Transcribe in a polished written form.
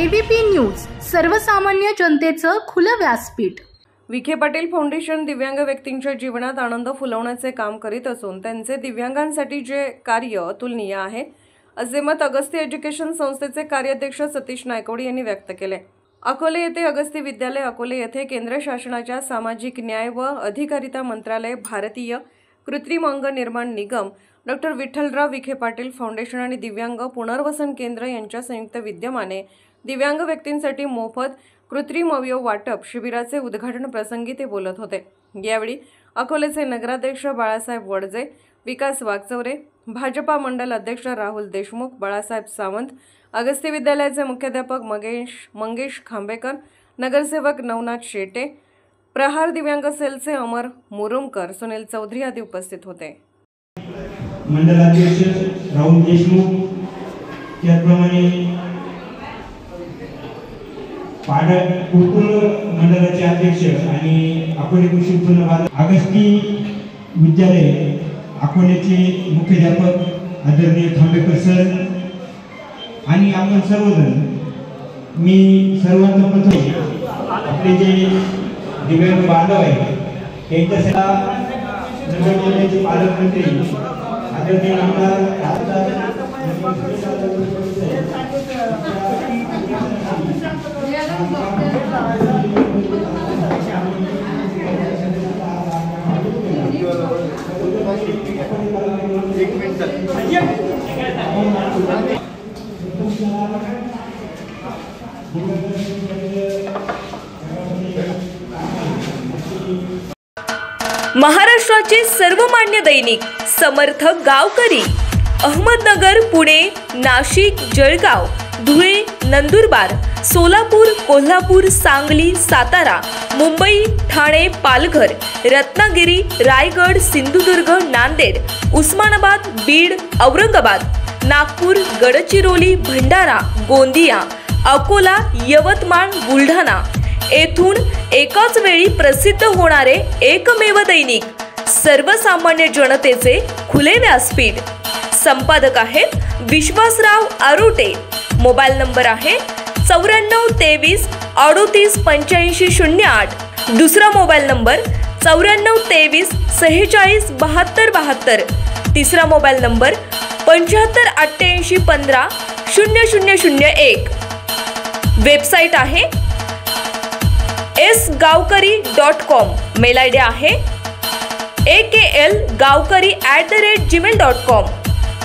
ABP news, सर्वसामान्य जनतेचं खुलं व्यासपीठ। विखे पाटील फाउंडेशन दिव्यांग व्यक्तींच्या जीवनात आनंद फुलवण्याचे काम करीत असून त्यांचे दिव्यांगांसाठी जे कार्य अतुलनीय आहे असे मत अगस्ती एज्युकेशन संस्थेचे कार्याध्यक्ष सतीश नायकवडी यांनी व्यक्त केले। अकोले येथे अगस्ती विद्यालय अकोले येथे केंद्र शासनाच्या सामाजिक न्याय व अधिकारिता मंत्रालय, भारतीय कृत्रिम अंग निर्माण निगम, डॉक्टर विठ्ठलराव विखे पाटील फाउंडेशन आणि दिव्यांग पुनर्वसन केंद्र यांच्या संयुक्त विद्यमाने दिव्यांग व्यक्तींसाठी मोफत कृत्रिम अवयव वाटप शिबिराचे उद्घाटन प्रसंगी ते बोलत होते। यावेळी अकोलेचे नगराध्यक्ष बाळासाहेब वडजे, विकास वागचौरे, भाजपा मंडल अध्यक्ष राहुल देशमुख, बाळासाहेब सावंत, अगस्ती विद्यालयाचे मुख्याध्यापक मंगेश खांबेकर, नगरसेवक नवनाथ शेटे, प्रहार दिव्यांग सेलचे अमर मुरुमकर, सुनील चौधरी आदी उपस्थित होते। मंडलाध्यक्ष राहुल देशमुख, त्याचप्रमाणे कुकुल मंडलाचे अध्यक्ष आणि अकोले कृषी उत्पन्न बाजार अगस्ती विद्यालय अकोलेचे मुख्याध्यापक आदरणीय खांबेकर सर आणि आपण सर्वजण, मी सर्वांत प्रथम आपले जे दिव्यांग बांधव आहेत त्यांच्यासाठी नगर जिल्ह्याचे पालकमंत्री आदरणीय आमदार महाराष्ट्राचे सर्वमान्य दैनिक समर्थ गावकरी, अहमदनगर, पुणे, नाशिक, जळगाव, धुळे, नंदुरबार, सोलापूर, कोल्हापूर, सांगली, सातारा, मुंबई, ठाणे, पालघर, रत्नागिरी, रायगड, सिंधुदुर्ग, नांदेड, उस्मानाबाद, बीड, औरंगाबाद, नागपूर, गडचिरोली, भंडारा, गोंदिया, अकोला, यवतमाळ, बुलढाणा येथून एकाच वेळी प्रसिद्ध होणारे एकमेव दैनिक सर्वसामान्य जनतेचे खुले व्यासपीठ। संपादक आहेत विश्वासराव आरोटे। मोबाईल नंबर आहे 94 23 38 85 08। दुसरा मोबाईल नंबर 94 23 46 72 72। तिसरा मोबाईल नंबर 75 88 15 0001। वेबसाईट आहे sgavkari.com। मेल आयडी आहे akl gavkari@gmail.com।